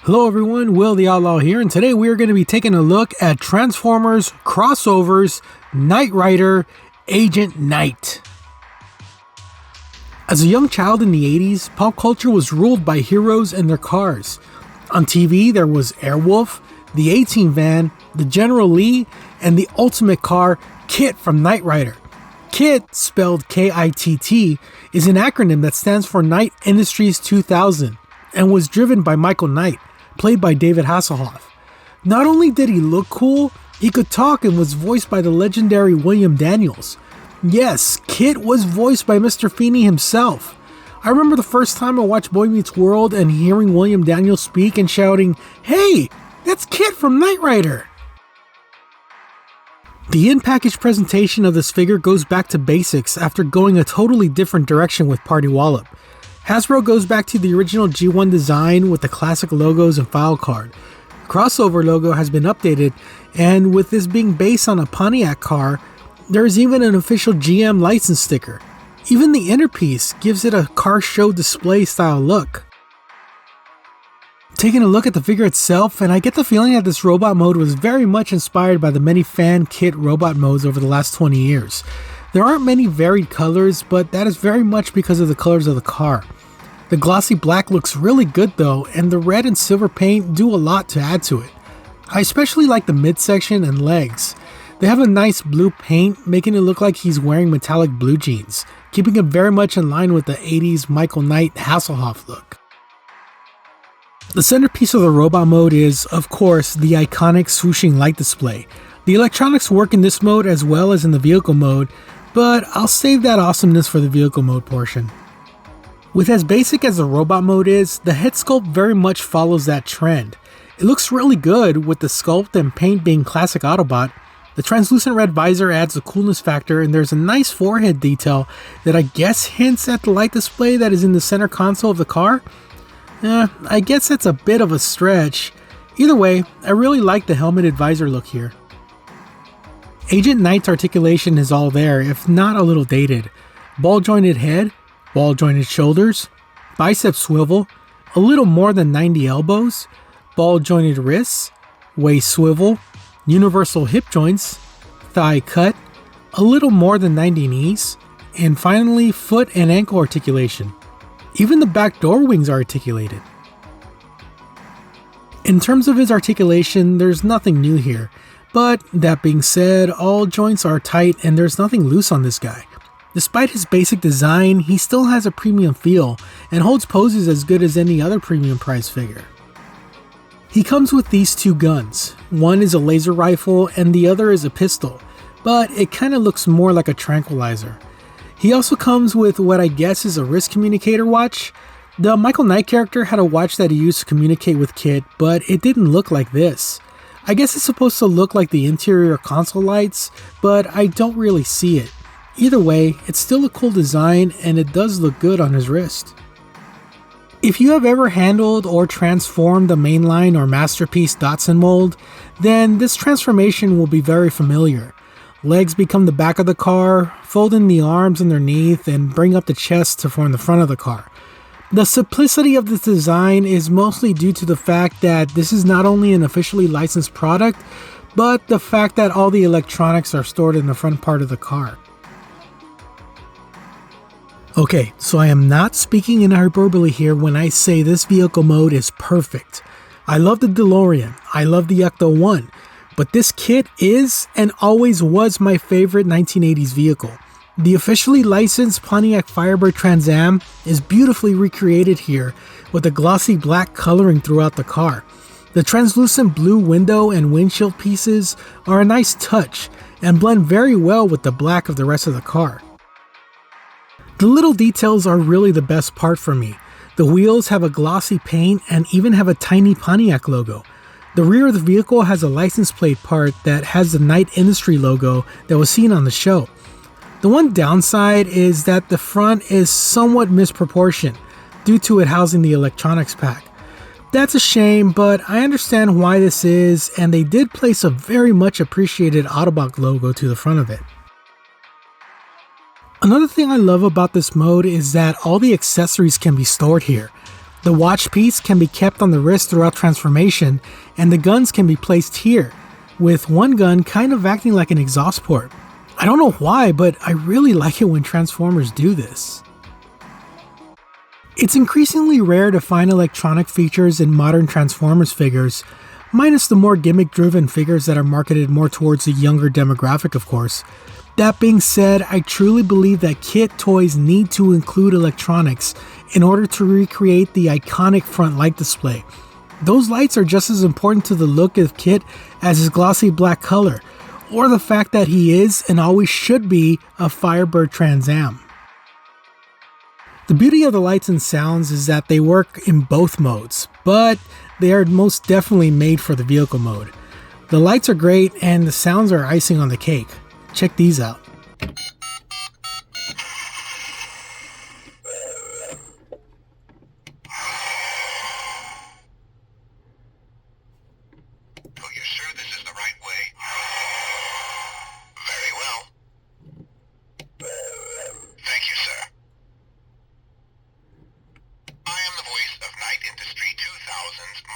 Hello everyone, Will the Outlaw here, and today we are going to be taking a look at Transformers Crossovers Knight Rider Agent Knight. As a young child in the 80s, pop culture was ruled by heroes and their cars. On TV there was Airwolf, the A-Team van, the General Lee, and the ultimate car, KITT from Knight Rider. KITT, spelled K-I-T-T, is an acronym that stands for Knight Industries 2000 and was driven by Michael Knight, played by David Hasselhoff. Not only did he look cool, he could talk and was voiced by the legendary William Daniels. Yes, KITT was voiced by Mr. Feeney himself. I remember the first time I watched Boy Meets World and hearing William Daniels speak and shouting, "Hey, that's KITT from Knight Rider!" The in-package presentation of this figure goes back to basics after going a totally different direction with Party Wallop. Hasbro goes back to the original G1 design with the classic logos and file card. Crossover logo has been updated, and with this being based on a Pontiac car, there is even an official GM license sticker. Even the inner piece gives it a car show display style look. Taking a look at the figure itself, and I get the feeling that this robot mode was very much inspired by the many fan KITT robot modes over the last 20 years. There aren't many varied colors, but that is very much because of the colors of the car. The glossy black looks really good though, and the red and silver paint do a lot to add to it. I especially like the midsection and legs. They have a nice blue paint, making it look like he's wearing metallic blue jeans, keeping it very much in line with the 80s Michael Knight Hasselhoff look. The centerpiece of the robot mode is, of course, the iconic swooshing light display. The electronics work in this mode as well as in the vehicle mode, but I'll save that awesomeness for the vehicle mode portion. With as basic as the robot mode is, the head sculpt very much follows that trend. It looks really good with the sculpt and paint being classic Autobot. The translucent red visor adds a coolness factor, and there's a nice forehead detail that I guess hints at the light display that is in the center console of the car. I guess it's a bit of a stretch. Either way, I really like the helmeted visor look here. Agent Knight's articulation is all there, if not a little dated. Ball jointed head, ball jointed shoulders, bicep swivel, a little more than 90 elbows, ball jointed wrists, waist swivel, universal hip joints, thigh cut, a little more than 90 knees, and finally foot and ankle articulation. Even the back door wings are articulated. In terms of his articulation, there's nothing new here, but that being said, all joints are tight and there's nothing loose on this guy. Despite his basic design, he still has a premium feel and holds poses as good as any other premium price figure. He comes with these two guns. One is a laser rifle and the other is a pistol, but it kinda looks more like a tranquilizer. He also comes with what I guess is a wrist communicator watch. The Michael Knight character had a watch that he used to communicate with KITT, but it didn't look like this. I guess it's supposed to look like the interior console lights, but I don't really see it. Either way, it's still a cool design and it does look good on his wrist. If you have ever handled or transformed the mainline or masterpiece Datsun mold, then this transformation will be very familiar. Legs become the back of the car, fold in the arms underneath, and bring up the chest to form the front of the car. The simplicity of this design is mostly due to the fact that this is not only an officially licensed product, but the fact that all the electronics are stored in the front part of the car. Okay, so I am not speaking in hyperbole here when I say this vehicle mode is perfect. I love the DeLorean, I love the Ecto-1, but this KITT is and always was my favorite 1980s vehicle. The officially licensed Pontiac Firebird Trans Am is beautifully recreated here with a glossy black coloring throughout the car. The translucent blue window and windshield pieces are a nice touch and blend very well with the black of the rest of the car. The little details are really the best part for me. The wheels have a glossy paint and even have a tiny Pontiac logo. The rear of the vehicle has a license plate part that has the Knight Industry logo that was seen on the show. The one downside is that the front is somewhat misproportioned due to it housing the electronics pack. That's a shame, but I understand why this is, and they did place a very much appreciated Autobot logo to the front of it. Another thing I love about this mode is that all the accessories can be stored here. The The watch piece can be kept on the wrist throughout transformation, and the guns can be placed here, with one gun kind of acting like an exhaust port. I don't know why, but I really like it when Transformers do this. It's increasingly rare to find electronic features in modern Transformers figures, minus the more gimmick-driven figures that are marketed more towards a younger demographic, of course. That being said, I truly believe that kit toys need to include electronics in order to recreate the iconic front light display. Those lights are just as important to the look of Kit as his glossy black color, or the fact that he is and always should be a Firebird Trans Am. The beauty of the lights and sounds is that they work in both modes, but they are most definitely made for the vehicle mode. The lights are great and the sounds are icing on the cake. Check these out.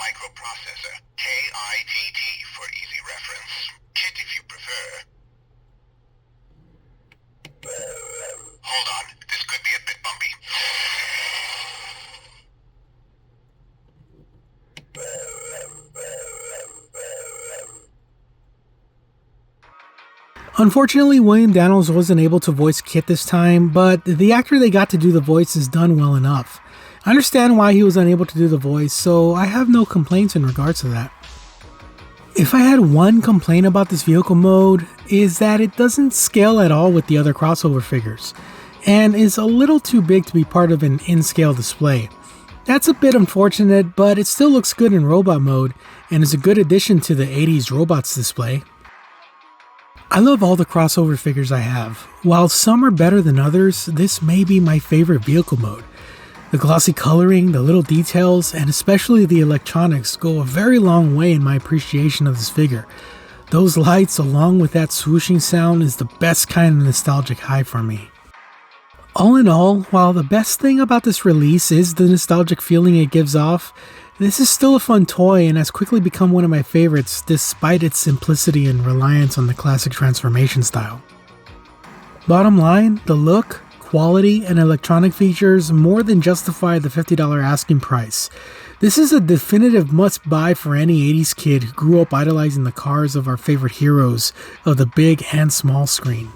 Microprocessor, KITT for easy reference. Kit if you prefer. Hold on, this could be a bit bumpy. Unfortunately, William Daniels wasn't able to voice Kit this time, but the actor they got to do the voice is done well enough. I understand why he was unable to do the voice, so I have no complaints in regards to that. If I had one complaint about this vehicle mode, is that it doesn't scale at all with the other crossover figures, and is a little too big to be part of an in-scale display. That's a bit unfortunate, but it still looks good in robot mode, and is a good addition to the 80s robots display. I love all the crossover figures I have. While some are better than others, this may be my favorite vehicle mode. The glossy coloring, the little details, and especially the electronics go a very long way in my appreciation of this figure. Those lights along with that swooshing sound is the best kind of nostalgic high for me. All in all, while the best thing about this release is the nostalgic feeling it gives off, this is still a fun toy and has quickly become one of my favorites despite its simplicity and reliance on the classic transformation style. Bottom line, the look, quality, and electronic features more than justify the $50 asking price. This is a definitive must-buy for any 80s kid who grew up idolizing the cars of our favorite heroes of the big and small screen.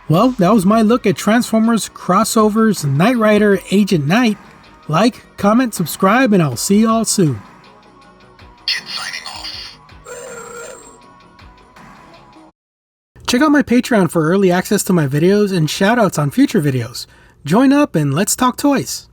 Well, that was my look at Transformers, Crossovers, Knight Rider, Agent Knight. Like, comment, subscribe, and I'll see y'all soon. Check out my Patreon for early access to my videos and shoutouts on future videos. Join up and let's talk toys.